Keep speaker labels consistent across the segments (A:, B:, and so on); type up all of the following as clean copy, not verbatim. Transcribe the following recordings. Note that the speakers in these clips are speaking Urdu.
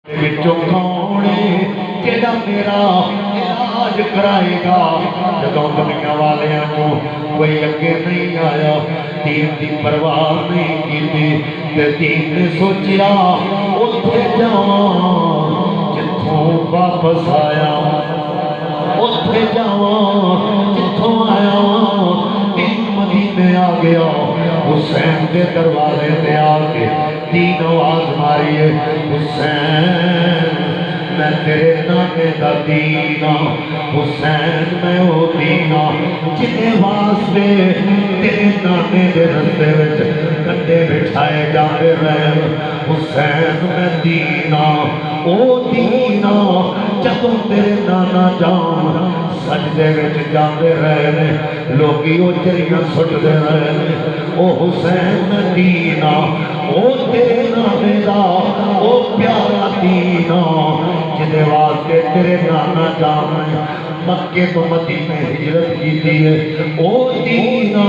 A: بچوں کون جڑا میرا علاج کرائے گا جدوں دنیا والیاں کو کوئی اگے نہیں آیا دین دی پرواہ نہیں کیتی تے دین نے سوچیا اوتھے جاواں جتھوں واپس آیا اوتھے جاواں جتھوں آیا دین مدینے آ گیا حسین دے دروازے تے آ کے دین آواز ماری ہے حسین میں تیرے نانے دا دینا حسین میں وہ دینا جنہیں واسطے تیرے نانے دے رستے وچ کنڈے بٹھائے جاندے رہے حسین میں دینا او دینا جدوں تیرے نانا جان سجدے وچ جاندے رہے لوگی او چریاں سٹ دے رہے او حسین میں دینا او تیرے نانے دا او پیارا دینا جدے واسطے تیرے نانا جان مکے تو مدینے ہجرت کی دیئے او دینا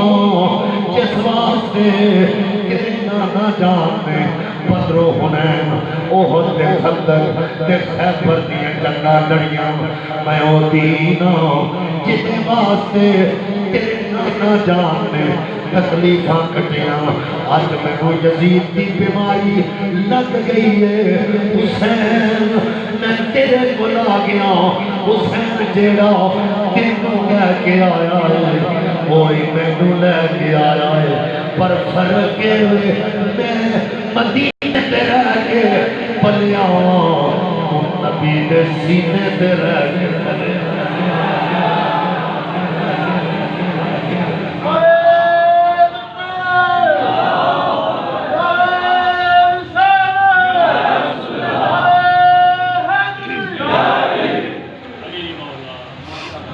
A: جس واسطے تیرے نانا جان نے بدر و حنین احد تے خندق تے خیبر دیاں جنگاں لڑیاں میں او دینا جدے واسطے تیرے نانا جان نے تکلیفاں کٹیاں آج میں وہ یزید کی بیماری لگ گئی ہے حسین میں تیرے کو لا گیا حسین جیڑا تینوں لے کے آیا ہے وہی میں لے کے آیا ہے پر فرق ہے میں مدینے تے رہ کے پلیا نبی دے سینے تے رہ کے پلیا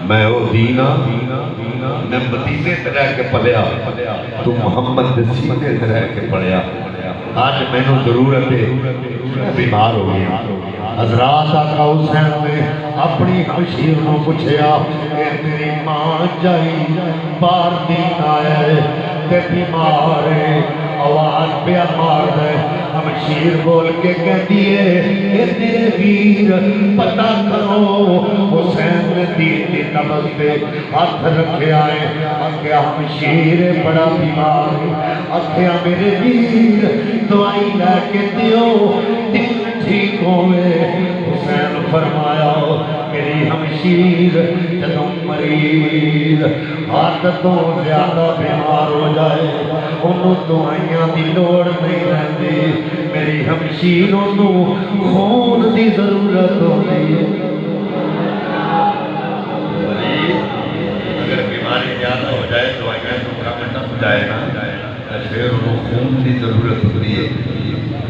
A: میں او دینا میں مدینے تے رہ کے پلیا تو محمد دے سینے تے رہ کے پڑھیا آج میں نو ضرورت ہے بیمار ہو گیا حضرات آقا حسین نے اپنی ہمشیر نو پوچھیا اے میری ماں جائی بار دین آئے تے بیمار ہے آواز پہ مار دے ہمشیر بول کے کہہ دیئے اے میرے ویر پتہ کرو حسین نے دین دی نبض پہ ہاتھ رکھے آئے آکھیا ہمشیر بڑا بیمار ہے آکھیا میرے ویر دعائی لے کے دیو دن ٹھیک ہوئے حسین فرمایا میری ہمشیر جدوں مریض عادتوں زیادہ بیمار ہو جائے انہوں دعائیاں دی لوڑ نہیں رہتی میری ہمشیر انہوں خون دی ضرورت ہوتی ہے اگر بیماری زیادہ ہو جائے دعائیاں تو کام ہو جائے نا پھر انہوں خون دی ضرورت ہوتی ہے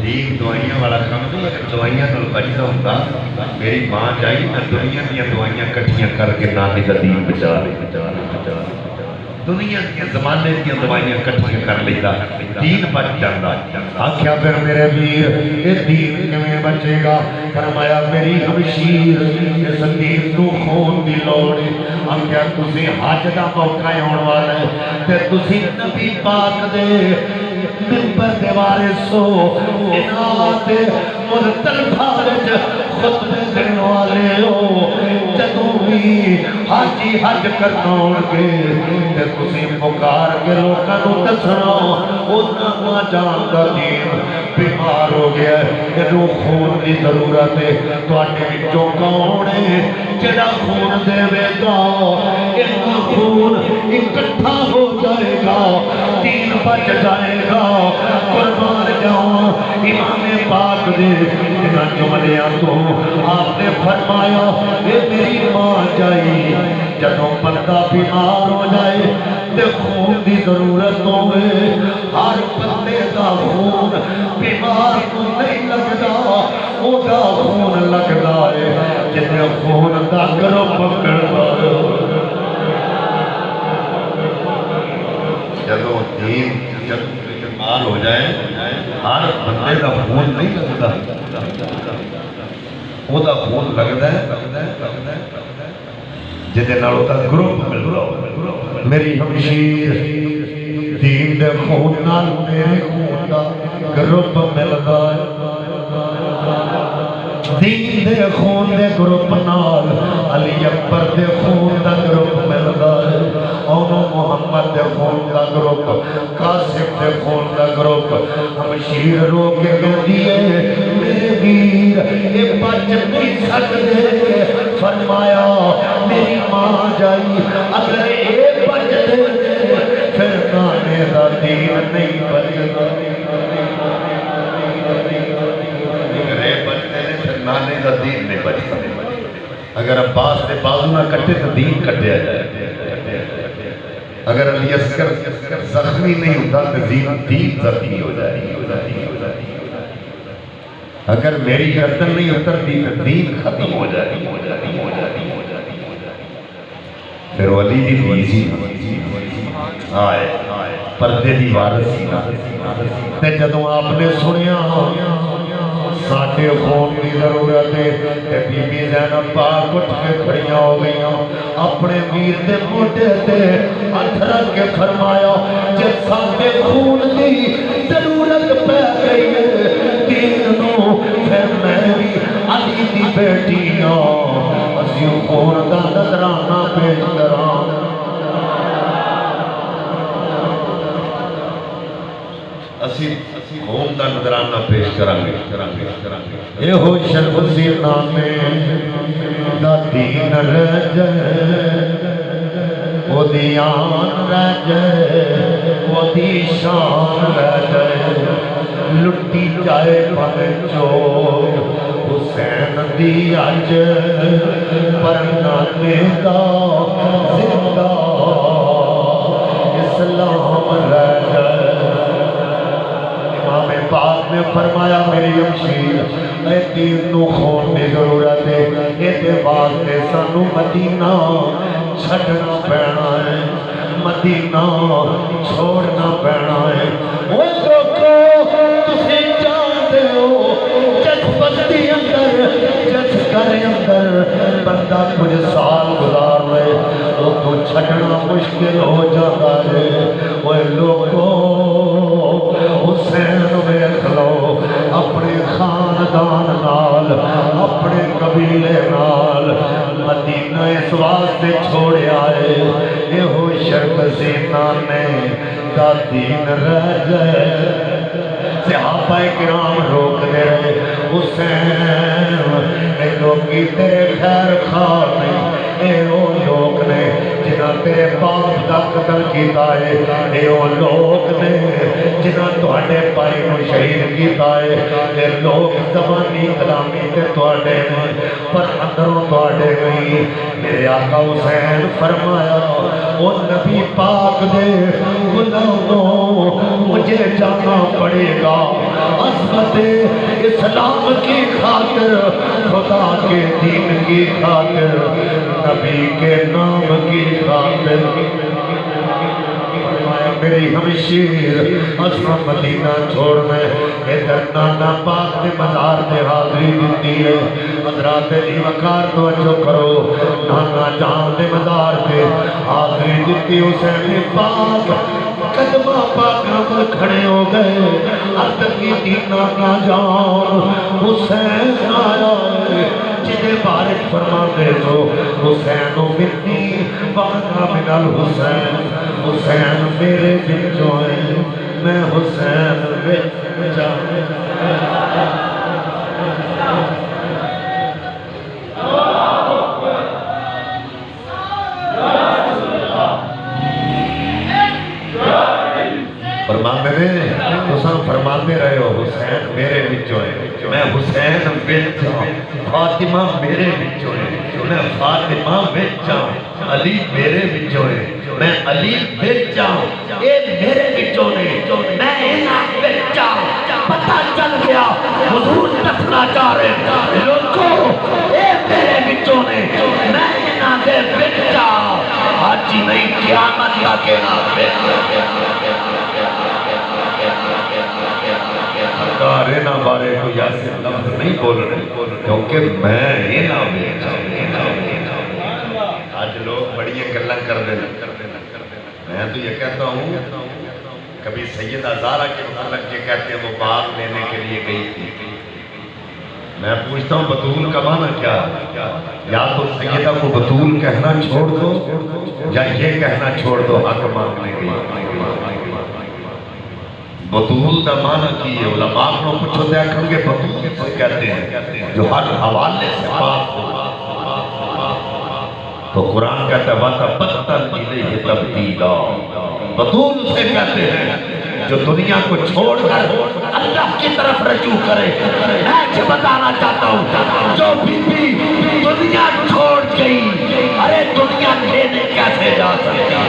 A: دین دعائیاں والا کام نہیں اگر دعائیاں تو بچتا ہوتا میری ماں جائی میں دنیا دیا دعائیاں کٹھیاں کر کے نانے کا دین بچا دنیا دیا زمانے دیا دعائیاں کٹھیاں کر لیتا دین بچ جاتا آکھیا پھر میرے ویر یہ دین کمیں بچے گا فرمایا میری ہمشیر اس دین تو خون دی لوڑی آکھیا تسی حج دا موقع ہونے والا ہے تے تسی نبی پاک دے ممبر دے وارثو انات مرتل بھارج خطبے دن والے ہو جدوں بھی حاجی حج کرنا ہوگے تے تسی پکار کے لوکاں نوں دسنا انہاں نہ جاندا دین بیمار ہو گیا ہے انہوں خون دی ضرورت ہے تواڈے وچوں کون ہے جڑا خون دے گا اتنا خون اکٹھا ہو جائے گا دین بچ جائے گا قربان جاؤں امام پاک دے انہاں جملیاں تو آپ نے فرمایا اے میری ماں جائی جدوں بندہ بیمار ہو جائے تے خون دی ضرورت ہوئے ہر بندے دا خون بیمار کو نہیں لگدا او دا خون لگدا ہے جتے خون دا کرو پکڑ جدوں دین جب بیمار ہو جائے ہر بندے دا خون نہیں لگدا او دا خون لگدا ہے جتے نال او دا گروپ ملدا میری ہمشیر دین دے خون نال میرے خون دا گروپ ملدا ہے دین دے خون دے گروپ نال علی اکبر دے خون دا گروپ ملدا ہے اونوں محمد دے خون دا گروپ قاسم دے خون دا گروپ ہمشیر رو کے کہندی ہے میرے ویر اے بچ نہیں سکدے فرمایا میری ماں جائی اگر اے بچ دے پھر نانے دا دین نہیں بچدا نانے دا دین نہیں بچتا اگر عباس دے بازو نہ کٹے تو دین کٹیا جائے اگر علی اصغر زخمی نہیں ہوتا تو دین زخمی ہو جائے اگر میری گردن نہیں اترتی تو دین ختم ہو جائے پھر علی دی بیزی آئے پردے دی وارث تے جدوں آپ نے سنیا ساٹھے خون کی ضرورت ہے تے بی بی زینب پاک اٹھ کے کھڑیاں ہو گئیاں اپنے ویر دے موٹے تے ہاتھ رکھ کے فرمایا جب ساٹھے خون کی ضرورت پہ گئی ہے دین نو پھر میں بھی علی دی بیٹی ہوں اسیوں خون دا نذرانہ پیش کراں اسی خون دا نظرانہ پیش کرانگے اے ہو شرف سینا میں دا دین رہ جائے وہ دیان رہ جائے وہ دی شان رہ جائے لٹی جائے پانے چور حسین دی آج پر نانے دا زندہ اسلام رہ جائے امام پاک نے فرمایا میری امشیر اے دین نو خون میں ضرورت ہے اے دے واسطے سانو مدینہ چھڑنا پینا ہے مدینہ چھوڑنا پینا ہے وہ لوگوں تسے جانتے ہو جس بستی اندر جس گھر اندر بندہ کچھ سال گزار رہے وہ تو چھڑنا مشکل ہو جاتا ہے وہ لوگوں حسین ویکھ لو اپنے خاندان نال اپنے قبیلے نال مدینہ اس واسطے چھوڑیا ہے یہ ہو شرک سینہ نے دا دین رہ جائے صحابہ کرام روک دے رہے حسین اے لوگی تیرے خیر خواہ نہیں اے وہ لوگ نے جنہاں تیرے باپ دا قتل کیتا ہے اے وہ لوگ نے جنہاں تواڈے بھائی نو شہید کیتا ہے اے لوگ زبانی کلامی تے تواڈے نے پر اندروں تواڈے نہیں میرے آقا حسین فرمایا او نبی پاک دے غلاموں مجھے جانا پڑے گا عظمت اسلام کی خاطر خدا کے دین کی خاطر نبی کے نام کی خاطر میری ہمشیر اسلام مدینہ چھوڑنے ادھر نانا پاک نے مزار دے حاضری دیتی ہے حضرات علی وقار توجہ کرو نانا جان دے مزار دے حاضری دیتی حسین پاک قدمہ پاک نمبر کھڑے ہو گئے عرض کی دینا کا جان حسین آیا ہے جنہیں بارک فرما دے تو حسین و منی وانا من الحسین حسین میرے بچوں ہیں میں حسین بچہ فرماندے نے حسین فرماندے رہے ہو حسین میرے بچوں ہیں میں حسین بچہ فاطمہ میرے بچوں ہیں میں فاطمہ بچہ علی میرے بچوں ہیں میں علی بچہ اے میرے بچوں نے میں اینا بچہ پتہ چل گیا حضور تکنا چاہ رہے لوگوں اے میرے بچوں نے میں اینا دے بچہ آجی نہیں قیامت کا کہنا بچہ سرکارے نہ بارے کو یاسر لفظ نہیں بول رہے کیونکہ میں یہ نہ بیچا آج لوگ بڑی گلیں کر دینا میں تو یہ کہتا ہوں کبھی سیدہ زارا کے متعلق یہ کہتے ہیں وہ باغ لینے کے لیے گئی تھی میں پوچھتا ہوں بطول کا معنی کیا ہے؟ یا تو سیدہ کو بطول کہنا چھوڑ دو یا یہ کہنا چھوڑ دو حق مانگنے کے لیے۔ بطول دا معنی کی ہے، علماء کو کچھ ہوتے ہیں کہ بطول سے کہتے ہیں جو ہر حوالے سے پاک ہو۔ تو قرآن کہتا ہے وَتَبَتَّلْ إِلَيْهِ تَبْتِيلًا، بطول اسے کہتے ہیں جو دنیا کو چھوڑ کر اللہ کی طرف رجوع کرے۔ میں جو بتانا چاہتا ہوں جو بی بی دنیا چھوڑ گئی، ارے دنیا لینے کیسے جا سکتا؟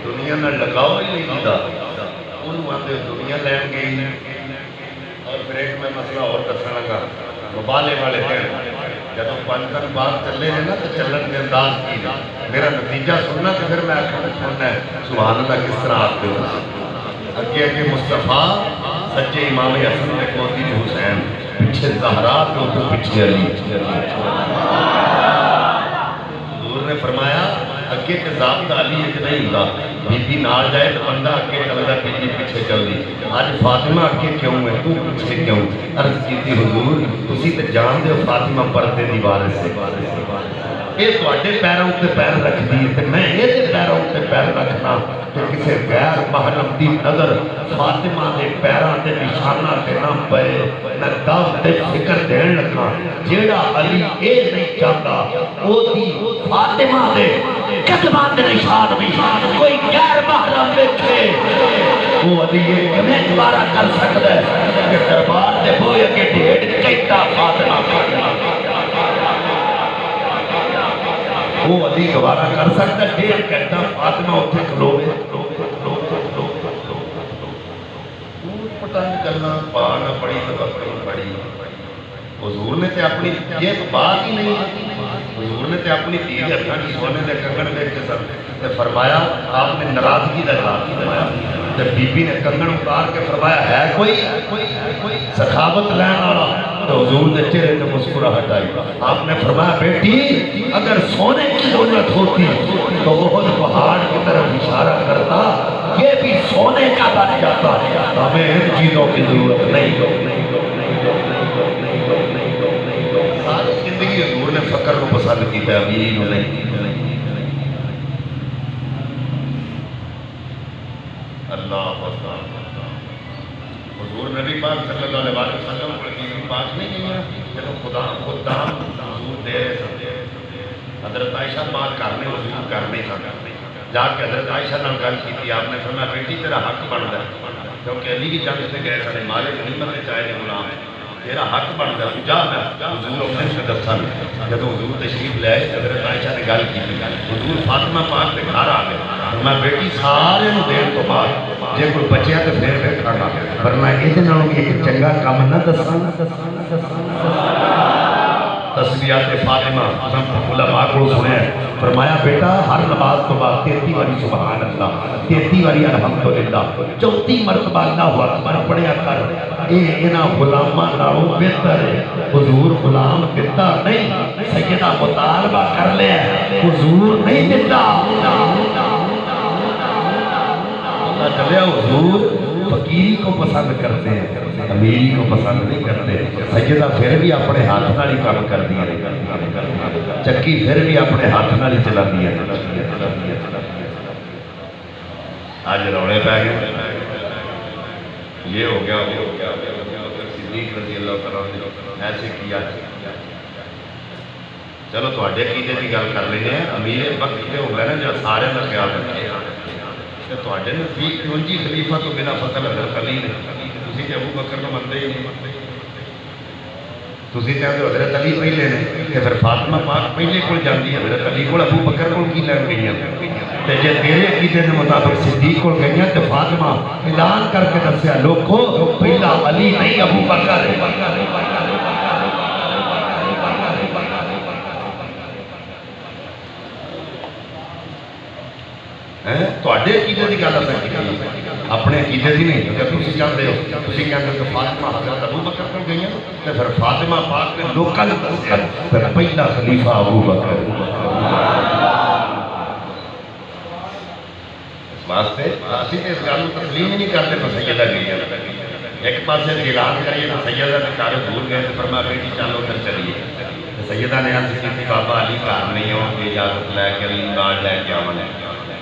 A: دنیا نہ لگاؤ ہی نہیں دا انہوں آتے دنیا لین گئی۔ اور بریک میں مسئلہ اور دسنا لگا مبالے والے ہیں جب پانچن بات چلے ہیں نا تو چلن کے انداز کی میرا نتیجہ سننا تو پھر میں آخر سننا ہے سبحان اللہ کس طرح آتے ہو اگے اگے مصطفیٰ سچے امام حسن میں کوتی حسین پیچھے زہرا تو پیچھے علی۔ حضور نے فرمایا اگے کے ضابطہ علی ایک نہیں ہوتا، بی بی نال جائے تو بندہ اگے چلتا بی بی پیچھے چل دی۔ آج فاطمہ اگے کیوں ہے تو پیچھے کیوں؟ عرض کی تھی حضور تسی تے جان دے فاطمہ پردے دی وارث سے اے تواڈے پیروں تے پیر رکھ دی تے میں اے دے پیروں تے پیر رکھنا تو کسے غیر محرم دی نظر فاطمہ دے پیراں تے نشانہ تے نہ پئے نہ دم تے فکر دین لگا جیڑا علی اے نہیں چاہتا او دی فاطمہ دے قدماں دے نشان بھی کوئی غیر محرم دیکھے وہ علی یہ کمیں دوبارہ کر سکتا ہے کہ دربار دے بوئے کے ڈھیڑ کہتا فاطمہ وہ علی گوارہ کر سکتا ہے ڈیڑھ گھنٹہ فاطمہ اتنے کھلوے پتہ کرنا پانا پڑی تو پڑی حضور نے تے اپنی یہ بات ہی نہیں حضور نے تے اپنی تیر ہتھاں کی سونے دے کنگن دیکھ کے سب فرمایا آپ نے ناراضگی کا اظہار فرمایا جب بی بی نے کنگن اتار کے فرمایا ہے کوئی سخاوت لین والا تو حضور نے چہرے سے مسکراہٹ آئی آپ نے فرمایا بیٹی اگر سونے کی ضرورت ہوتی تو بہت پہاڑ کی طرف اشارہ کرتا یہ بھی سونے کا بن جاتا ہمیں ان چیزوں کی ضرورت نہیں ساری زندگی حضور نے فقر کو پسند کی تھا امیری کو نہیں اللہ حضور نبی پاک صلی اللہ علیہ وسلم پر کی پاک نہیں کیا جب خدا خود دام حضور دے رہے سمجھے حضرت عائشہ بات کرنے حضور کرنے جا کے حضرت عائشہ نے گل کی تھی آپ نے فرمایا بیٹی تیرا حق بنتا ہے کیونکہ علی کی جنگ سے گئے سارے مالک غنیمت چاہے غلام تیرا حق بنتا ہے جا میں حضور اپنے سے دسا جب حضور تشریف لے حضرت عائشہ نے گل کی حضور فاطمہ پاک کے گھر آ گئے میں بیٹی سارے دیر تو بعد جے کوئی بچیا تو پھر کھانا ورنہ یہ ایک چنگا کام نہ دسا تسبیحات فاطمہ علماء کو سنے فرمایا بیٹا ہر نماز تو بعد 33 باری سبحان اللہ 33 باری الحمدللہ 34 مرتبہ اللہ اکبر پڑھیا کر انہاں غلاماں نالوں بہتر ہے حضور غلام دیتا نہیں سیدہ مطالبہ کر لیا حضور نہیں دیتا اللہ چلیا حضور فقیری کو پسند کرتے ہیں امیری کو پسند نہیں کرتے سیدہ پھر بھی اپنے ہاتھ نال ہی کام کر دیا چکی پھر بھی اپنے ہاتھ نال ہی چلا دیا آج روڑے پہ گئے یہ ہو گیا وہ ہو گیا صدیق رضی اللہ تعالیٰ نے ایسے کیا چلو تو اڈے عقیدے کی گل کر لیں ہیں امیر وقت پہ ہو گیا نا جو سارے کا خیال رکھے تو اڈے نزدیک 20 خلیفہ تو بنا فضل حضرت علی نے تسی تے ابو بکر کو منتے ہی نہیں تسی کہتے ہو حضرت علی پہلے نے کہ پھر فاطمہ پاک پہلے کول جاندی ہے حضرت علی کول ابو بکر کول کی لین گئی ہیں تے جے تیرے عقیدے کے مطابق صدیق کول گئی ہیں تے فاطمہ اعلان کر کے دسیا لوگو پہلا علی نہیں ابو بکر ہے تو اڈے عقیدے کی گل اپنے عقیدے کی نہیں جب تھی چاہتے ہو تھی کہتے ہو فاطمہ حضرت ابو بکر کو گئی ہیں تو پھر فاطمہ پاک نے لوکاں نے دسیا پھر پہلا خلیفہ ابو بکر واسطے اسی اس گل تسلیم ہی نہیں کرتے تو سیدہ گئی ایک پاسے اعلان کریے تو سیدہ نے سارے بھول گئے تو فرمایا بیٹی چلو ادھر چلیے سیدہ نے عرض کی بابا علی گھر نہیں ہو کہ اجازت لے کے علی گارڈ لے کے آؤں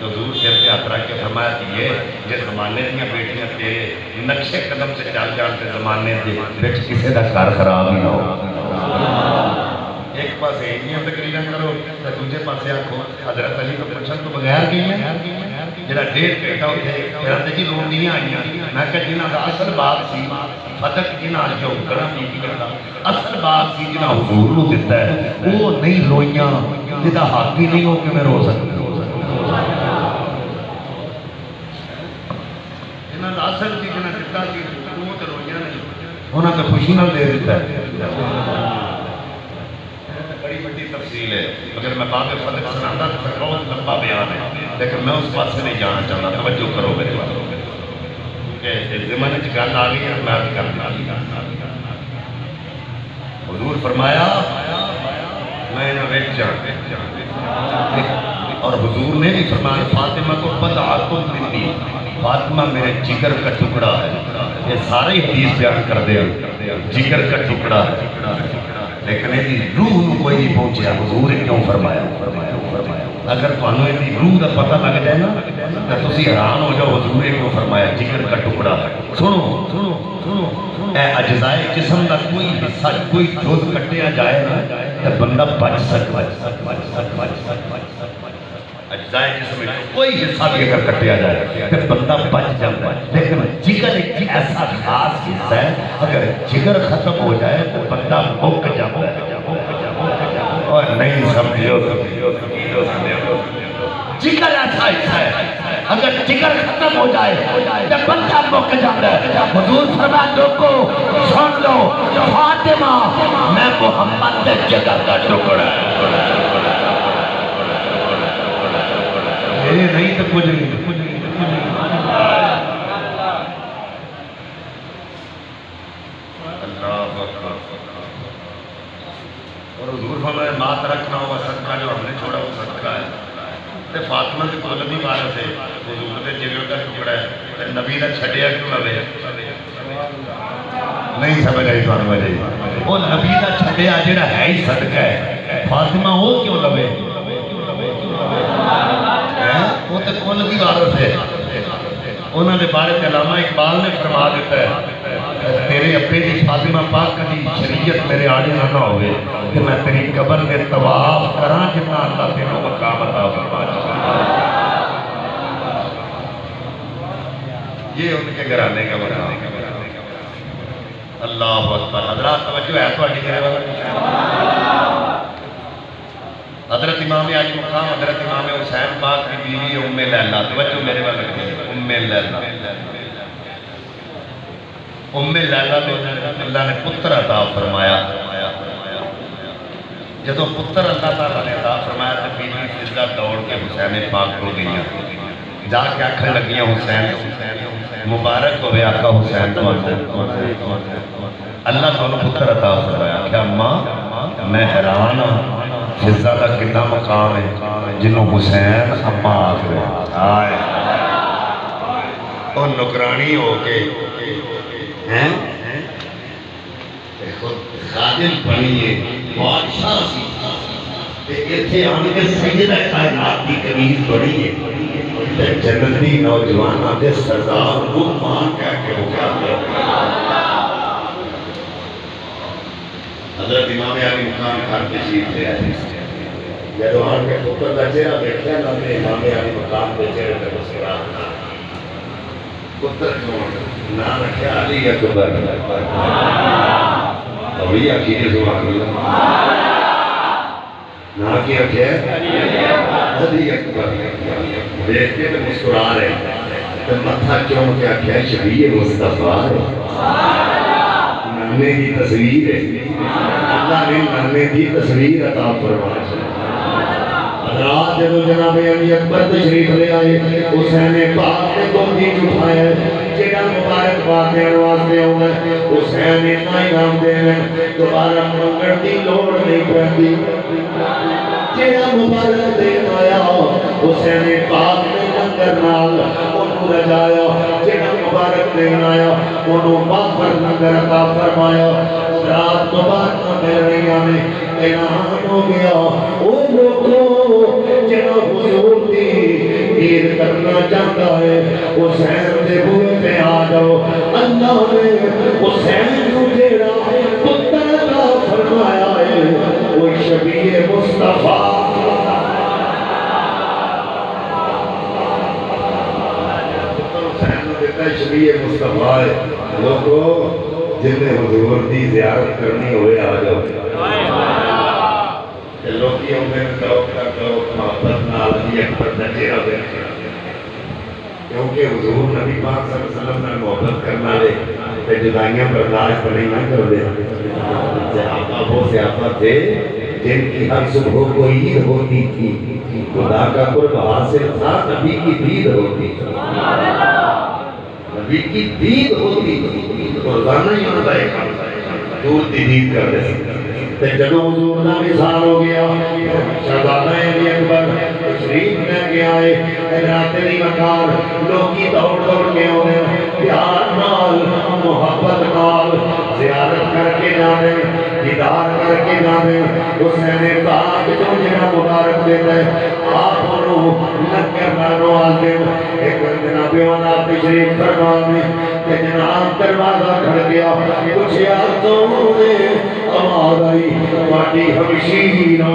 A: تو دور سر سے ہاتھ رکھ کے فرمایا کہ یہ جس زمانے دیا بیٹیاں تیرے نقشے قدم سے چل جان کے زمانے کے کسی کا گھر خراب ہی نہ ہو ایک پاس ایڈیاں تقریریں کرو تو دوسرے پاسے آخو حضرت علی کو پوچھن تو بغیر گئی ہیں جہاں 1.5 گھنٹہ اتنے جی لوندیاں آئی میں کہ جنہوں کا اصل بات سی فتق جنہوں جو کرم نہیں کرتا اصل بات سی جنہوں حضور کو دیتا ہے وہ نہیں روئیاں جہاں حق ہی نہیں ہو کہ میں رو سکتا جنہوں اصل سی جنہوں دیتا سی وہ تو روئیاں نہیں انہوں نے خوشی نہ دے دیتا ہے بڑی بڑی تفصیل ہے اگر میں باب فتح سناتا تو پھر بہت لمبا بیان ہے لیکن میں اس پاس سے نہیں جانا چاہتا توجہ کرو میرے بات کہ زمانے کی گل آ گئی ہے میں کرنا حضور فرمایا میں نہ ویک جان اور حضور نے بھی فرمایا فاطمہ کو بضعۃ منی فاطمہ میرے جگر کا ٹکڑا ہے یہ سارے حدیث بیان کر دے جگر کا ٹکڑا ہے لیکن یہ روح کوئی نہیں پہنچیا حضور نے کیوں فرمایا اگر تمہیں یہ روح کا پتہ لگ جائے نا تو تسی حیران ہو جاؤ حضور نے کیوں فرمایا جگر کا ٹکڑا سنو سنو سنو اے اجزائے جسم کا کوئی حصہ کوئی جز کٹیا جائے نا تو بندہ بچ سکتا اجزائے جسم میں کوئی حصہ بھی اگر کٹیا جائے تو بندہ بچ جاتا ہے لیکن جگر ایک ایسا خاص حصہ ہے اگر جگر ختم ہو جائے تو بندہ مک جاتا ہے اور نہیں سمجھو جگر ایسا حصہ ہے اگر جگر ختم ہو جائے تو بندہ مک جاتا ہے حضور فرمایا لوگوں سن لو فاطمہ میں محمد کے جگر کا ٹکڑا یہ نہیں تو کچھ نہیں اللہ اکبر اور حضور فرمایا مات رکھنا ہوگا صدقہ جو ہم نے چھوڑا وہ صدقہ ہے تے فاطمہ کی کول بھی وارث ہے حضور کے جگر کا ٹکڑا ہے تے نبی نے چھڈیا کیوں لوے نہیں سمجھ آئی تمہیں وجہ وہ نبی کا چھڈیا جڑا ہے ہی صدقہ ہے فاطمہ وہ کیوں لوے وہ تو کل بھی وارث ہے انہوں نے بارے علامہ اقبال نے فرما دیتا ہے تیرے اپنے دی فاطمہ پاک کی شریعت میرے آڑے نہ ہوئے کہ میں تیری قبر کے طواف کراں جتنا اللہ تینوں مقام عطا فرما چاہتا یہ ان کے گھرانے کا مقام اللہ اکبر حضرات توجہ ہے تو اٹھی کرے والا حضرت امام علی مقام حضرت امام حسین پاک کی بیوی ام لیلہ توجہ میرے والا ام لیلہ ام لیلہ کو اللہ نے پتر عطا فرمایا جدو پتر اللہ تعالیٰ نے عطا فرمایا تو بیوی فضہ دوڑ کے حسین پاک کو دیا جا کے آنکھیں لگیاں حسین مبارک ہوئے آقا حسین اللہ تعالیٰ پتر عطا فرمایا کیا ماں میں حیران ہوں فضہ کا کتنا مقام ہے جنہوں حسین اما آخر آئے اور نکرانی ہو کے خادم بنیے بادشاہ سی اتنے آنے کے سیدہ کائنات کی قمیض بنیے جنتی نوجوانہ دے سردار وہ مان کہہ کے ہو گیا حضرت امام علی مقام گھر تشریف لے آئے جب آن کے پتر کا چہرہ دیکھا نا تو امام علی مقام کے چہرے پہ مسکراہٹ پتر کیوں نہ رکھے علی اکبر ابھی عقیدے سبحان اللہ نہ کی رکھے علی اکبر دیکھ کے تو مسکرا رہے تو متھا کیوں کیا کیا شبیہ مصطفیٰ ہے نانے کی تصویر ہے اللہ نے نانے کی تصویر عطا فرمایا رات جب جناب علی اکبر تشریف لے آئے حسین پاک نے گودی اٹھایا جڑا مبارک بات دینے واسطے ہوئے حسین اتنا انعام دینے دوبارہ منگڑ دی لوڑ نہیں پڑتی جڑا مبارک دین آیا حسین پاک نے لنگر نال انہوں رجایا جنہ مبارک دین آیا انہوں باخر لنگر عطا فرمایا رات مبارک مل رہی آنے اعلان ہو گیا او لوگوں جنہ حضور دی دیر کرنا چاہتا ہے حسین دے بوئے پہ آ جاؤ اللہ نے حسین کو جیڑا پتر کا فرمایا ہے وہ شبیہ مصطفیٰ شبیہ مصطفیٰ ہے لوگوں جنہیں حضور دی زیارت کرنی ہوئے آ جاؤ لوگی ہمیں توقع محبت نالی اکبر نچیرہ دیکھیں کیونکہ حضور نبی پاک صلی اللہ علیہ وسلم نے محبت کرنا لے تے جدائیاں برداشت نہیں نہ کر دے صحابہ وہ صحابہ تھے جن کی ہر صبح کو عید ہوتی تھی خدا کا قرب حاصل تھا نبی کی دید ہوتی تھی نبی کی دید ہوتی تھی روزانہ ہی ہوتا ہے دور دید کر دے جدو حضور کا مثال ہو گیا شہزادہ علی اکبر تشریف لے کے آئے حضرات علی مکار لوگی دوڑ دوڑ کے ہونے پیار نال محبت نال زیارت کر کے جانے دیدار کر کے جانے حسین پاک جو جنہ مبارک دیتا ہے آپ انہوں لنگر نانو آتے ایک جناب والا تشریف فرمانے کہ جناب دروازہ کھڑ گیا کچھ یادوں نے آواز آئی ماٹی ہمشیرہ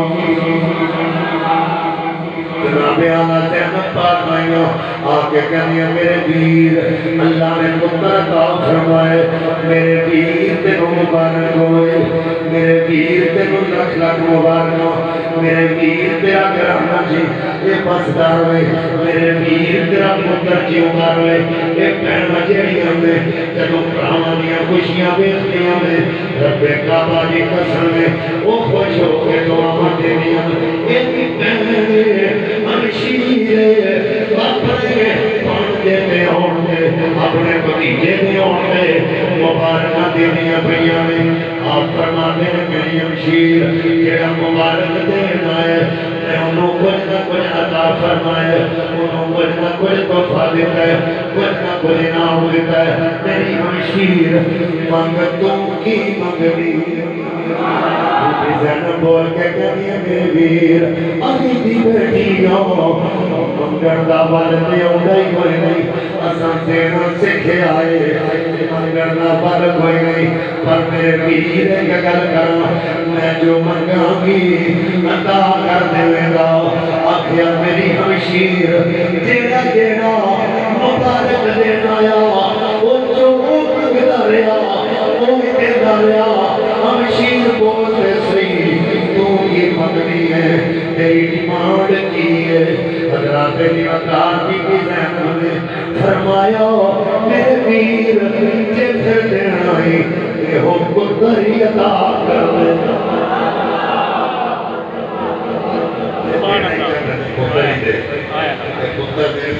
A: جناب آنا تحمد پاک مائیوں آکے کہنی ہے میرے ویر اللہ نے پتر عطا فرمائے میرے ویر تینوں مبارک ہوئے میرے ویر تینوں لکھ لکھ مبارک ہو میرے ویر تیرا گرانا جی یہ پس دار ہوئے میرے ویر تیرا پتر جیوں کر ہوئے ایک پہن مجھڑی ہمیں جدو پرامانیاں خوشیاں بیختیاں میں رب کعبہ جی قسم میں وہ خوش ہو کے دعا ماتے دیا ایک پہن منشیرے اپنے پانچے میں ہونے اپنے بھتیجے میں ہونے مبارکہ دینیا بھئیہ میں آپ فرماتے ہیں میری امشیر یہ مبارک دینا ہے میں انہوں کچھ نہ کچھ عطا فرمائے انہوں کچھ نہ کچھ تحفہ دیتا ہے کچھ نہ کچھ انعام دیتا ہے میری امشیر منگتوں کی منگلی زینب بول کے کہنی ہے میرے ویر علی دی بیٹیوں منگن دا والدے اندائی کوئی نہیں اسان دینا سکھے آئے منگن دا والد کوئی نہیں پر میرے ویر ایک گل کرنا میں جو منگاں گی عطا کر دے گا آخیا میری ہمشیر جیڑا جیڑا مبارک دینا یا وہ جو منگتا رہا وہ دینا رہا ہمشیر بولتے مگنی ہے تیری ڈیمانڈ کی ہے حضرات علی مکار کی زینب نے فرمایا میرے ویر جیسے دینائی یہ ہو پتر ہی عطا کر دے پتر ہی دے پتر دے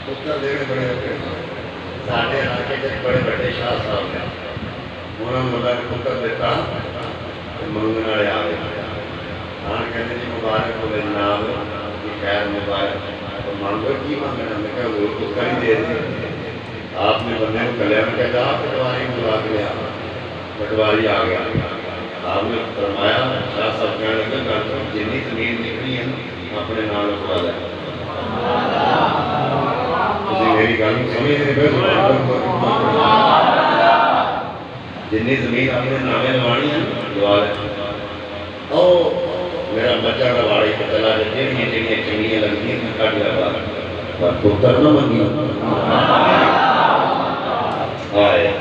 A: پتر دے بڑے ساڑھے علاقے جب بڑے بڑے شاہ صاحب ہیں انہوں نے اللہ نے پتر دیتا منگنا لے آگے آن کہتے جی مبارک ہو گئے جناب کی خیر مبارک تو مانگو کی مانگنا میں کہا وہ پتر ہی دے دیں آپ نے بندے کو کلیہ میں کہتا آپ پٹواری ملا کے لیا پٹواری آ گیا آپ نے فرمایا شاہ صاحب کہنے لگا کہ جنی زمین نکلی ہے اپنے نام لکھوا دیں میری گل سمجھ نہیں پہ جنی زمین اپنے نامے لوانی ہے دعا ہے او میرا بچہ کا واڑی کو چلا جائے یہ جنی چنگیاں لگنی ہیں کٹ لیا بار پتر نہ منگی آئے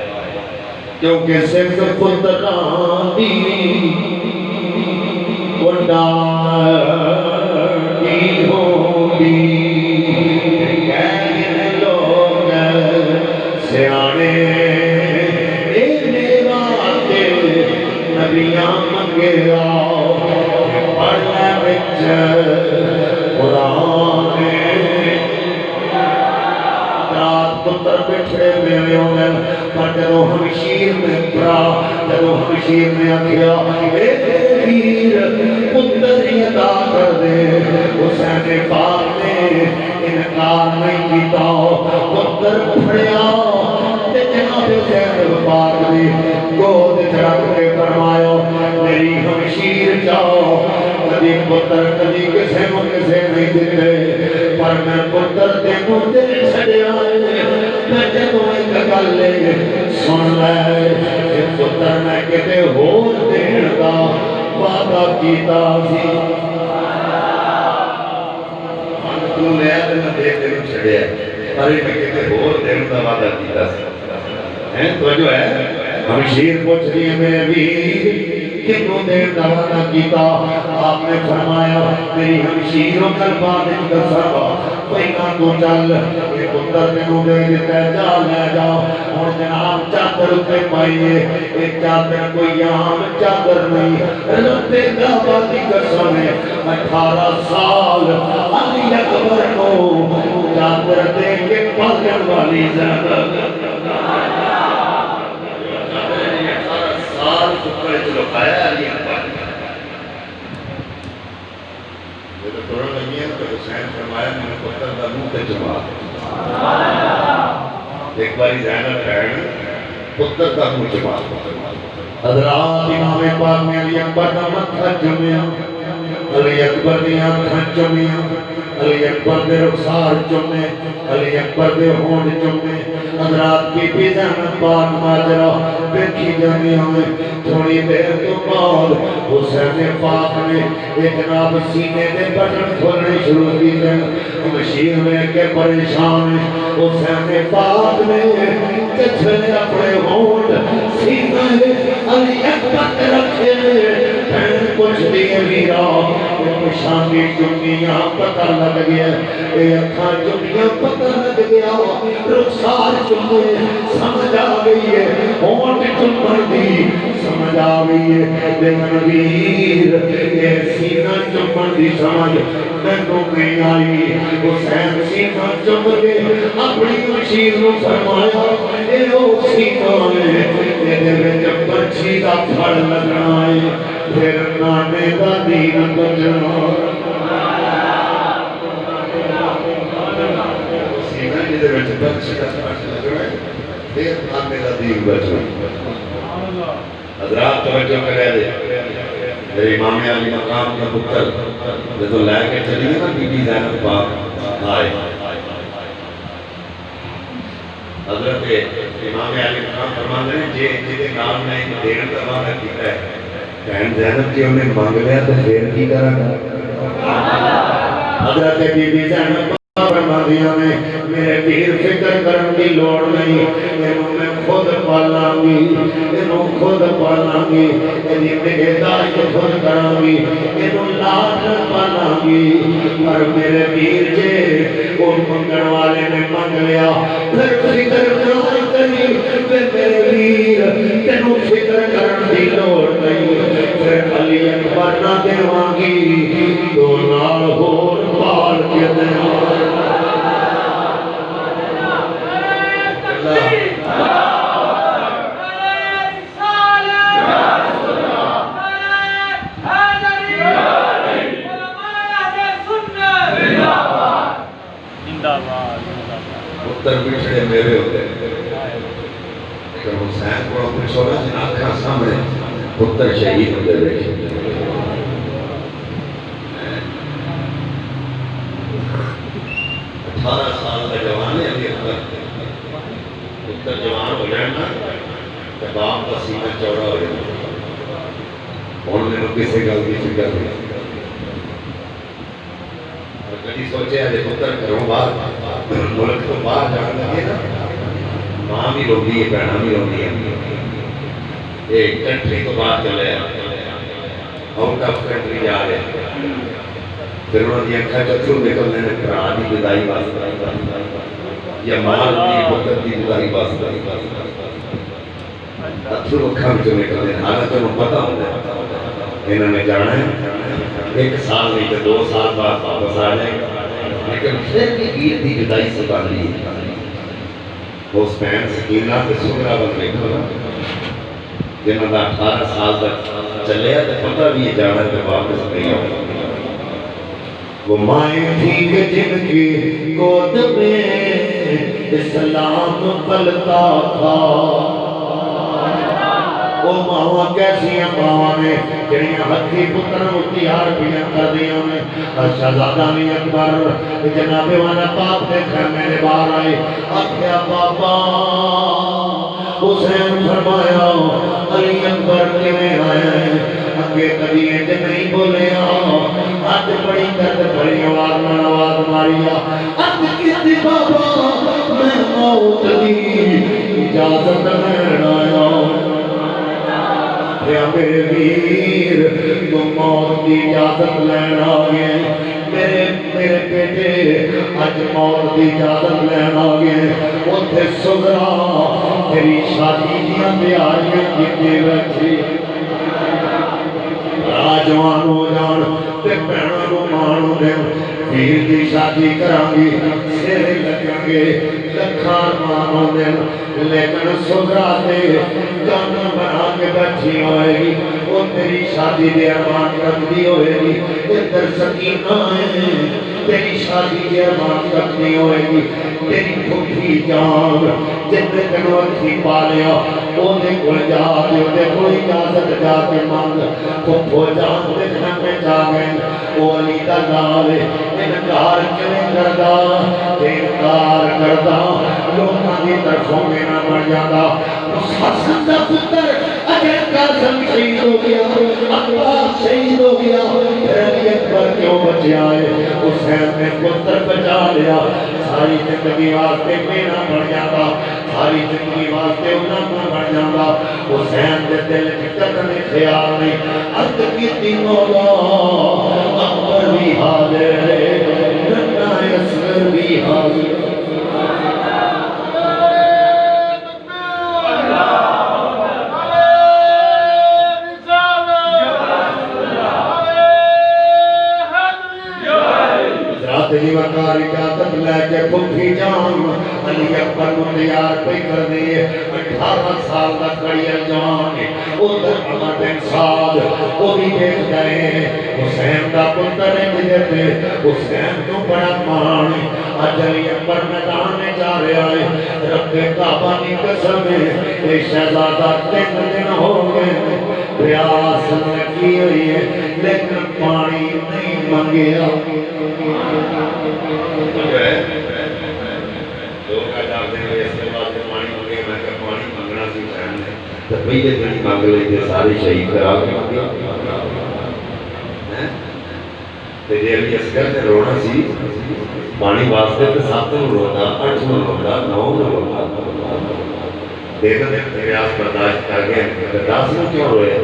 A: کیونکہ سکھ پتران دی وڈا کی ہوگی سیانے نبیاں منگے آؤ پڑھنے بچ قرآن رات پتر بچھڑے میرے ہونے پر جدو ہمشیر میں برا جدو ہمشیر میں آکھیا اے ویر پتر عطا کر دے حسین پاک نے انکار نہیں کیتا پتر پھڑیا تے جناب زینب پاک نے گود چڑھ کے فرمایا میری ہمشیر جاؤ کدی پتر کدی کسے کو کسے نہیں دیتے پر میں پتر تینوں دل چھڑیا میں جدوں ایک گل سن لے کہ پتر میں کتے ہور دین دا وعدہ کیتا سی ہم تو لے تے میں دے تینوں چھڑیا پر میں کتے ہور دین دا وعدہ کیتا سی ہیں تو جو ہے ہمشیر پوچھ رہی ہے میرے بھی کنوں دیر دوانہ کیتا آپ نے فرمایا میری ہمشیروں کل بعد دسا کوئی نہ تو چل یہ پتر تینوں دے دیتا ہے جا لے جاؤ اور جناب چادر اتنے پائیے ایک چادر کوئی عام چادر نہیں رب کعبہ کی قسم ہے 18 سال علی اکبر کو چادر دے کے پالن والی زینب ٹکڑے چلو کھایا علی اکبر یہ تو توڑن لگی ہے تو حسین فرمایا میں نے پتر دا منہ تے جما ایک باری زینب بہن پتر دا منہ جما حضرات امام پاک میں علی اکبر دا متھا چومیا علی اکبر دی آنکھاں چومیا علی اکبر دے رخسار چومے علی اکبر دے ہونڈ چومے حضرات کی بھی زینب پاک ماجرہ بیٹھی جانی ہمیں تھوڑی دیر تو بعد حسین پاک نے ایک جناب سینے دے بٹن کھولنے شروع کی دیں مشیر میں کے پریشان حسین پاک نے کچھلے اپنے ہونڈ سینے علی اکبر رکھے پہن کچھ دیئے میرا شامی چنیاں پتہ لگ گیا اے اکھاں چنیاں پتہ لگ گیا رخسار چنے سمجھ آ گئی ہے ہونٹ چمڑ دی سمجھ آ گئی ہے لیکن ویر اے سینہ چمڑ دی سمجھ میں تو نہیں آئی حسین سینہ چمڑ کے اپنی مشیر نو فرمایا اے او سینہ ہے اے دے جب پرچی دا پھڑ لگنا ہے پھر نانے دا دین بجنا سینہ جدے وچ پرچی دا پھڑ لگنا ہے پھر نانے دا دین بجنا حضرات توجہ کرے دے میرے امام علی مقام کا پتر جدو لے کے چلی گئی نا بی بی زینب پاک آئے حضرت امام علی مقام فرماتے ہیں جدے نام نے ایک دین کا وعدہ کیتا ہے بہن زینب کی انہیں مانگ لیا تو پھر کی کرا حضرت بی بی زینب فرمایا میں میرے پیر فکر کرن کی لوڑ نہیں میں خود پالاں گی انہوں خود پالاں گی انہی نگہداشت خود کراں گی انہوں لاڈ پالاں گی پر میرے پیر جے ان منگن والے نے منگ لیا پھر فکر نہ کری میرے پیر تینوں فکر کرن کی لوڑ نہیں پھر علی اکبر نہ دیواں گی تو نال ہور پال کے دیواں پتر بچھڑے میرے ہوتے لیکن حسین کو اپنے سونا جن آنکھاں سامنے پتر شہید ہوتے دیکھے 18 سال کا جوان ہے علی اکبر پتر جوان ہو جانا تو باپ کا سینہ چوڑا ہو جانا انہوں نے کسی گل کی فکر نہیں کدی سوچے آجے پتر گھروں باہر ملک تو باہر جان لگے نا ماں بھی روندی ہے بہنا بھی روندی ہے ایک کنٹری تو باہر چلے آؤٹ آف کنٹری جا رہے پھر انہوں نے اکھا چترو نکلنے نے پھر آدھی بدائی واسطہ یا مال کی پتر کی بدائی واسطہ اترو اکھا بھی جو نکلنے حالت انہوں پتہ ہوتا انہوں نے جانا ہے 1 سال نہیں تو 2 سال بعد واپس آ جائے گا لیکن پھر بھی عید کی جدائی سے باندھی حسین سکینہ کے سغرا بن بیٹھا نا جنہوں کا 18 سال تک چلے تو پتہ بھی یہ جانا کہ واپس نہیں آؤ وہ مائیں تھی کہ جن کی گود میں اسلام پلتا تھا وہ ماں کیسی ہیں ماں نے جنہیں ہتھی پتر متیار پیاں کر دیا نے شہزادہ علی اکبر جناب والا باپ دیکھا میرے بار آئے آخیا بابا حسین فرمایا علی اکبر کے میں آیا ہے اگے کبھی ایڈے نہیں بولے آج بڑی درد بڑی آواز ماریا اب کسی بابا میں موت دی اجازت لین آیا یا میرے ویر تو موت کی اجازت لین آگئے میرے بیٹے آج موت کی اجازت لین آگئے اتھے سغرا تیری شادی دیاں تیاریاں کیتے بیٹھی راجوان ہو جان تے بہنوں کو مانو دے ویر دی شادی کرانگی سیرے لگیں گے لکھان مانو دے لیکن سغرا دے جانا بنا کے بیٹھی ہوئے گی وہ تیری شادی دے ارمان رکھتی ہوئے گی ادھر سکینہ ہے تیری شادی دے ارمان رکھتی ہوئے گی تیری پھوٹی جان جن نے تنو اچھی پالیا وہ نے کوئی جا کے انہیں کوئی اجازت جا کے مانگ پھو جان دیکھنے میں جا گئے وہ علی دا نال انکار کیوں کردہ انکار کردہ لوگوں کی طرفوں میں نہ بڑھ جاتا اس حسن دا پتر اگر قاسم شہید ہو گیا عباس شہید ہو گیا پھر علی اکبر کیوں بچے آئے حسین نے پتر بچا لیا ساری زندگی واسطے میں نہ بڑھ جاتا ساری زندگی واسطے انہاں نہ بڑھ جاتا حسین دے دل فکر میں خیال نہیں عرض کی مولا اکبر بھی حاضر ہے ننہ اصغر بھی حاضر تیری وقار اجازت لے کے پھوٹی جان علی اکبر کو تیار پہ کر دیئے 18 سال تک کڑی جوان ادھر عمر بن سعد وہ بھی دیکھ گئے حسین کا پتر دیتے حسین تو بڑا مان آج علی اکبر میدان میں جا رہے آئے رب کعبہ کی قسم ہے اے شہزادہ 3 دن ہو گئے پیاس لگی ہوئی ہے لیکن پانی نہیں منگیا لوگ جانتے ہیں اس کے بعد پانی مانگے میں کہ پانی مانگنا سی فہم ہے تو پہلے دن مانگ لیتے سارے شہید کرا کے تیرے علی اصغر نے رونا سی پانی واسطے تو 7 نو رونا 8 نو رونا 9 نو رونا دیکھو ریاض برداشت کر گئے 10 نو کیوں روئے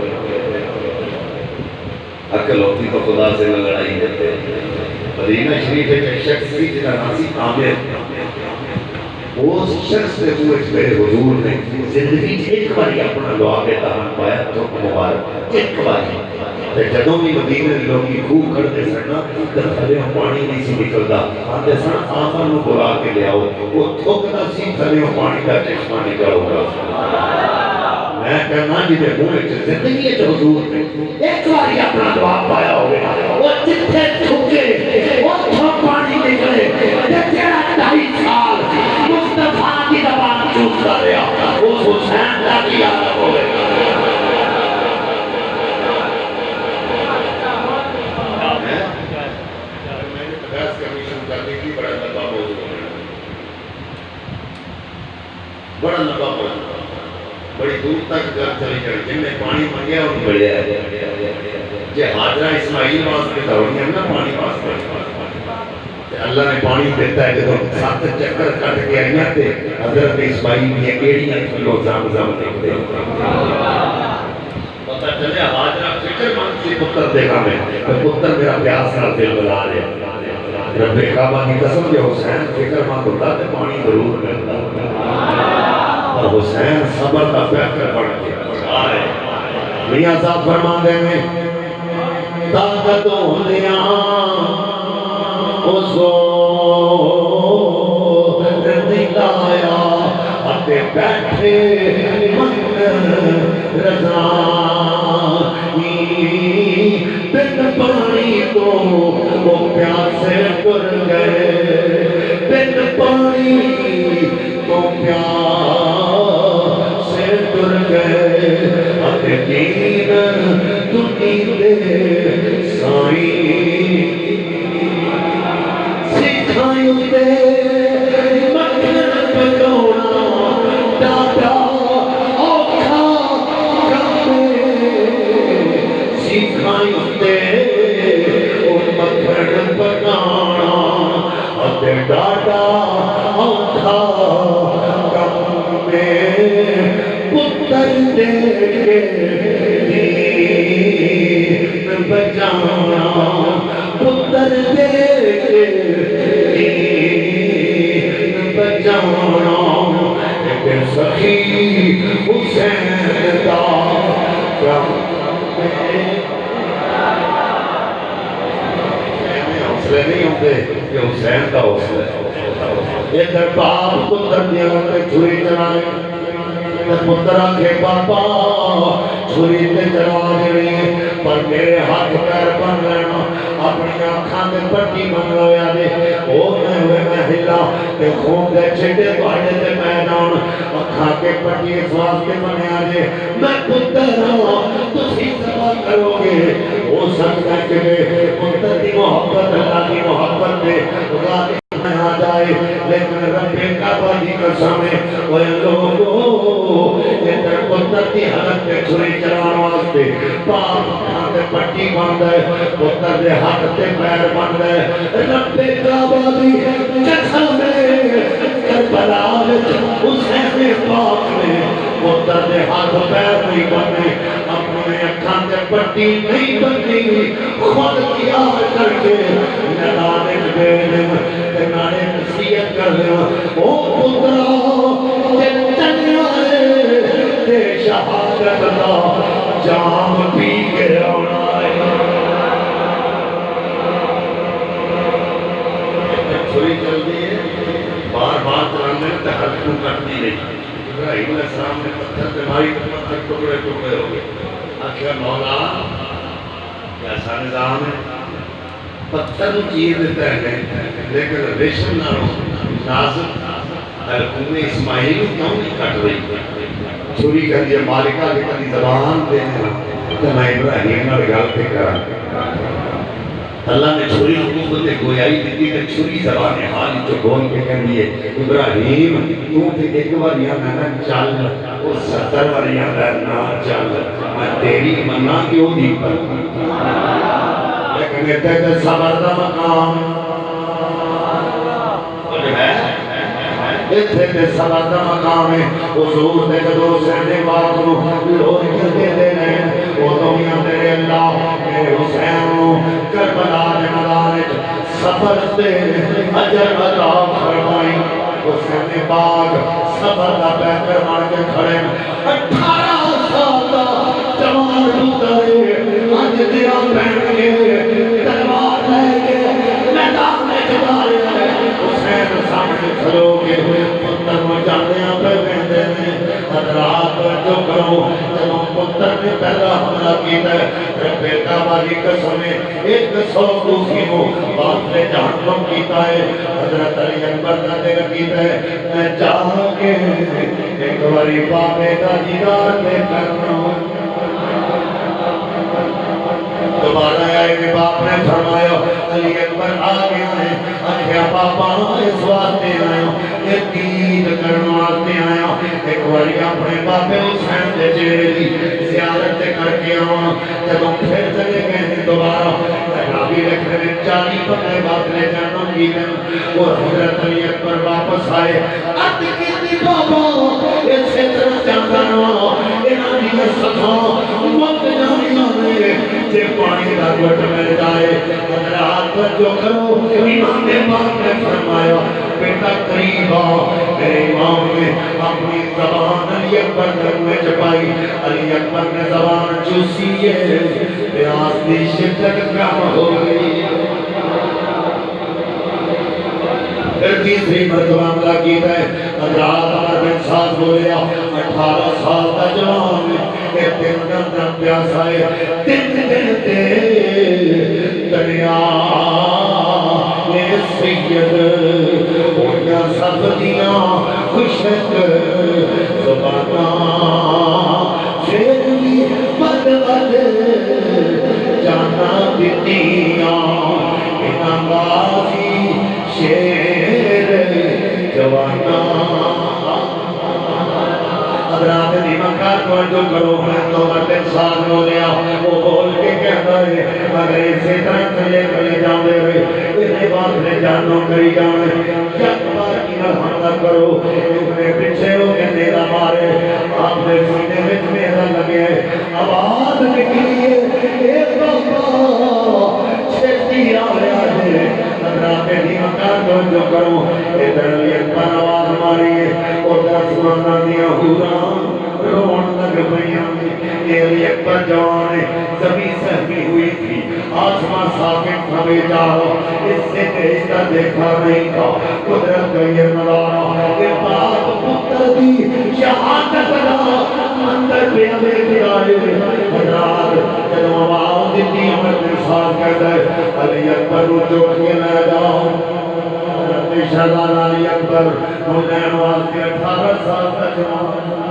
A: عقل ہوتی تو خدا سے نہ لڑائی دیتے مدینہ شریف ایک شخص کی جنہا ناسی عامر اس شخص نے پوچھ میرے حضور نے زندگی ایک باری اپنا دعا کے تحان پایا تو مبارک ایک باری جدوں بھی مدینہ لوگ کی خوب کھڑتے سننا در تھلے پانی نہیں سی نکلتا آتے سن آمن نو بلا کے لے آؤ وہ تھوکتا سی تھلے پانی کا چشمہ نکل ہوگا میں کہنا جی دے منہ زندگی ہے حضور نے ایک باری اپنا دعا پایا ہوئے وہ جتنے تھوکے وہ تھوک پانی نکلے تیرا 2.5 سال مصطفیٰ کی زبان چوستا رہا وہ حسین کا کیا ہوئے بڑا لمبا موضوع بڑی دور تک گھر چلی جائے جن نے پانی مانگیا ان بڑے آئے جے حاضرہ اسماعیل واسطے دھوڑی ہم نا پانی واسطے اللہ نے پانی دیتا ہے جب 7 چکر کٹ کے آئیاں تے حضرت اسماعیل نے ایڑیاں کلو زم دیکھتے پتہ چلے حاضرہ فکر مند سی پتر دیکھا میں پتر میرا پیاس نہ دل بلا رہے رب کعبہ کی قسم جو حسین فکر مند ہوتا تے پانی ضرور ملتا اور حسین صبر کا بہتر بڑھ گیا میاں صاحب فرما دیں میں طاقتوں لیاں حضور دلایا مکھن پکونا ڈاڈا اوکھا کم سکھائی تے او مکھن پکانا اتے ڈاڈا اوکھا کم پتر دے کے دین بچانا پتر دے کے دین بچانا ایک سخی حسین دا کم حوصلے نہیں ہوتے کہ حسین کا حوصلہ ہے ادھر باپ پتر دیا کرتے چھری چلائے پتر آنکھے بابا چھری تے چلا جڑی پر میرے ہاتھ پیر بن لینا اپنی آنکھاں دے پٹی بن لویا دے او میں ہوئے میں ہلا تے خون دے چھٹے پاڑے تے میدان آنکھاں کے پٹی اس واسطے بنے آجے میں پتر ہوں تسی سوا کرو گے ہو سکتا ہے کہ پتر دی محبت اللہ کی محبت دے غالب آ جائے لیکن رب کعبہ دی قسم ہے وہ لوگوں یہ در پتر دی حالت پہ چھری چلان واسطے پاپ کھاتے پٹی بند ہے پتر دے ہاتھ تے پیر بند ہے رب کعبہ دی قسم ہے کربلا حسین پاک نے پتر دے ہاتھ پیر نہیں بندے اپنے اکھان تے پٹی نہیں بندی خود کیا کر کے نلانے گئے نانے نصیحت کر لیا او پترا تے تنیا ہے تے شہادت دا جام پی کے آنا ہے چھری چل دی ہے بار بار چلانے تے حد کو کرتی نہیں ابراہیم علیہ السلام نے پتھر تے ماری پتھر ٹکڑے ٹکڑے ہو گئے آخر مولا کیسا نظام ہے پتھر چیر دیتا ہے لیکن ریشم نہ نازک حکومت اسماعیل کیوں نہیں کٹ رہی چھری کر دیا مالکہ کی کبھی زبان دینا تو میں ابراہیم نہ گل پہ کرا اللہ نے چھری حکومت گویائی دیتی کہ چھری زبان حالی جو گون کے کہہ دیئے ابراہیم تو تھے ایک بار یہاں میں نہ چل وہ 70 بار یہاں نہ چل میں تیری منہ کیوں دی پر لیکن یہ تک صبر دا مقام اتھے تے صبر دا مقام ہے حضور دے جدو سہنے بات رو لوگ دے دے رہے وہ دنیا تیرے اللہ میرے حسین کربلا دے مدارج صبر دے اجر عطا فرمائی حسین پاک صبر دا بہتر مان کے کھڑے 18 سال دا جوان ہوتا ہے آج دیا پہن کے تلوار لے کے میدان میں جا رہے ہیں حسین سامنے کھڑو کے پتر میں جاندیاں پہ بہندے نے حضرات جو کرو جب پتر نے پہلا حملہ کیتا ہے رب کعبہ کی قسم ہے 100 دوسریوں باپ نے جہنم کیتا ہے حضرت علی اکبر کا دل کیتا ہے میں چاہ کے ایک باری باپے کا دیدار میں کرنا ہوں دوبارہ آئے کہ باپ نے فرمایا علی اکبر آگے آئے اکھیا پاپا اس واسطے آیا ایک دید کرنا آتے آیا ایک باری اپنے باپے حسین دے چہرے دی زیارت کر کے آیا جب ہم پھر چلے گئے ہیں دوبارہ نبی رکھنے میں 40 پتہ باپ نے جنم کی دن اور حضرت علی اکبر واپس آئے ارد کی دی بابا اسے طرح جاندانو انہاں دی سکھا وقت جانی آنے جے پانی دا گھٹ مل جائے حضرات جو کرو امام پاک نے فرمایا بیٹا قریب آ میرے امام نے اپنی زبان علی اکبر در میں چپائی علی اکبر نے زبان چوسی ہے پیاس دی شدت کم ہو گئی پھر تیسری مرتبہ حملہ کیتا ہے حضرات عمر بن سعد بولیا 18 سال کا جوان ہے تین دم پیاس آئے تین دن تے دریا سید ہویا سب دیاں خوشک زباناں پھر بھی بد بد جانا دیتیاں انہاں غازی شیر توجہ کرو تو بندے ساتھ ہو لیا وہ بول کے کہتا ہے اگر اسی طرح چلے چلے جانے رہے اسے بات نے جانو کری جانے یک بار کی حملہ کرو اپنے پیچھے ہو کے میرا مارے آپ نے سینے میں میرا لگے آواز نکلی ہے اے بابا چھتی آ رہا ہے رات دی مکان جو کرو ادھر اکبر آواز ماری ہے ادھر آسمانہ دیا ہورا رون لگ پئیاں علی اکبر جوان ہے زمین سہمی ہوئی تھی آسمان ساکن کھوے جاؤ اس سے بہشتہ دیکھا نہیں تھا قدرت کا یہ نظارہ کہ باپ پتر دی شہادت دا اندر پہ ہمیں کھلائے حضرات جنو آواز دیتی ہمیں ترسال کرتا ہے علی اکبر رو چوٹ کے لے جاؤ حضرت شہزان علی اکبر مجھے نواز کے 18 سال کا جوان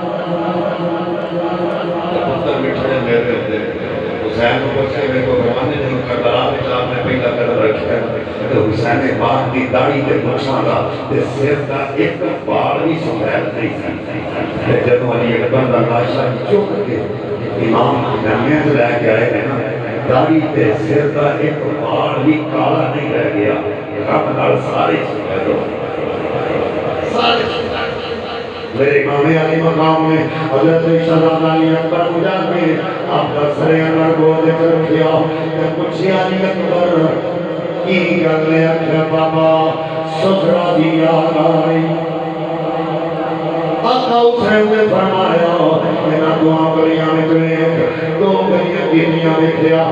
A: پتر مٹھڑے میرے ہوتے حسین کو بچے میں کو فرمانے جنہوں کربلا میں آپ نے پہلا قدم رکھا تو حسین پاک دی داڑھی دے مچھاں دا تے سر دا ایک بال بھی سفید نہیں تھی جنہوں علی اکبر دا لاشا چوک کے امام جامعہ سے لے کے آئے ہیں نا داڑھی تے سر دا ایک بال بھی کالا نہیں رہ گیا رب نال سارے سفید ہو سارے میرے امام علی مقام میں حضرت شہزاد علی اکبر مجھا کے آپ کا سر انور کو ذکر کیا کہ کچھ علی اکبر کی گلے اکھر بابا سکرہ دیا گائی آقا حسین نے فرمایا میرا دعا گلیاں میں چلے دو گلیاں گیٹیاں دیکھیا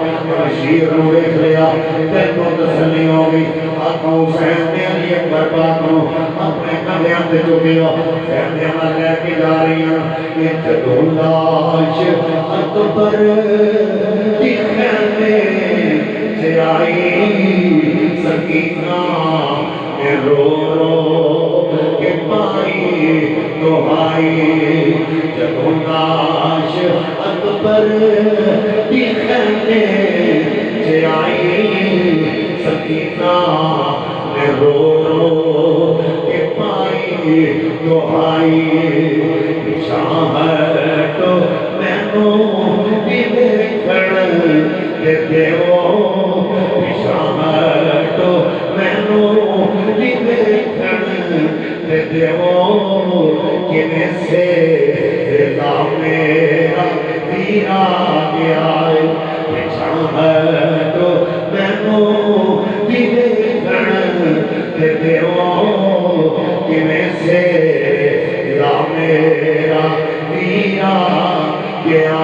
A: شیر رو دیکھ لیا تینوں تسلی ہوگی آقا حسین نے علی اکبر پاک کو اپنے کندھیاں سے چکیا کہنے میں لے کے جا رہی ہیں کہ جدو لاش اکبر دکھنے سے آئی سکینہ میں رو رو کے پائی دہائی جدو لاش اکبر دکھنے سے آئی سکینہ میں رو رو کے پائی دہائی شاہد میں نو دیکھڑ دیتے ہو شاہد میں نو دیکھڑ دیتے ہو کنے سے دلا میرا دیرا گیا شاہد میں نو دیکھڑ دیتے ہو کنے سے دلا میرا دیرا گیا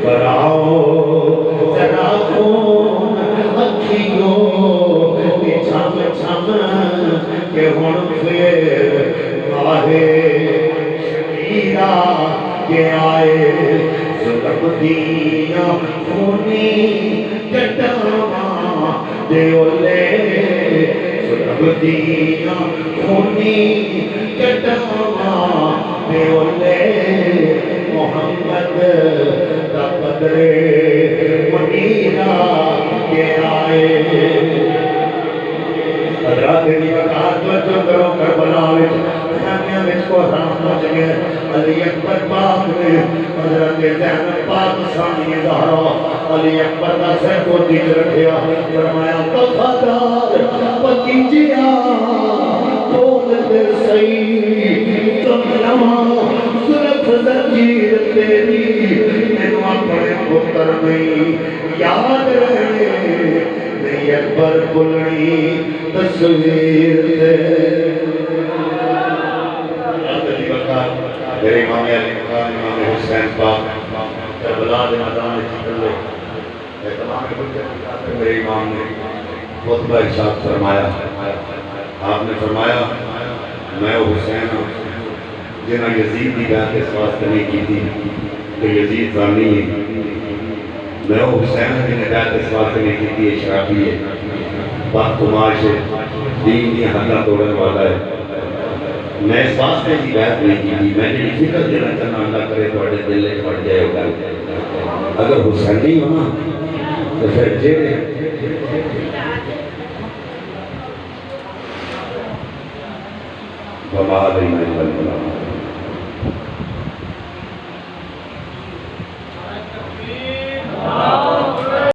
A: براؤ ذرا خون اکھیوں کہ چھم چھم کہ ہن پھر آہے شبیرہ کہ آئے ظلم دیاں خونی جٹاواں دیو لے ظلم دیاں خونی جٹاواں دیو لے محمد دا قدرے منیرہ کے آئے حضرات دی وقات جو کرو کربلا وچ خانیاں وچ کو حرام پہنچ گئے علی اکبر پاک نے حضرت زینب پاک سامنے دہرا علی اکبر دا سر کو دیکھ رکھیا فرمایا وفادار بھتیجیا بول دے صحیح تم نواں صرف زنجیر تیری مینوں اپنے پتر نہیں یاد رہے نہیں اکبر بلنی تصویر دے میرے امام علی مقام امام حسین پاک کربلا دے میدان میں چکر لے تمام میرے امام نے خطبہ ارشاد فرمایا آپ نے فرمایا میں حسین ہوں جنہاں یزید کی بیعت اس واسطے نہیں کی تھی کہ یزید زانی ہے میں حسین ہوں جنہیں بیعت اس واسطے نہیں کی تھی اشرافی ہے بات کماش ہے دین کی حدہ توڑن والا ہے میں اس واسطے کی بیعت نہیں کی تھی میں نے فکر دینا چاہنا اللہ کرے تو اڑے دل لے پڑ جائے ہوگا اگر حسین نہیں ہونا تو پھر جیڑے وما علینا الا البلاغ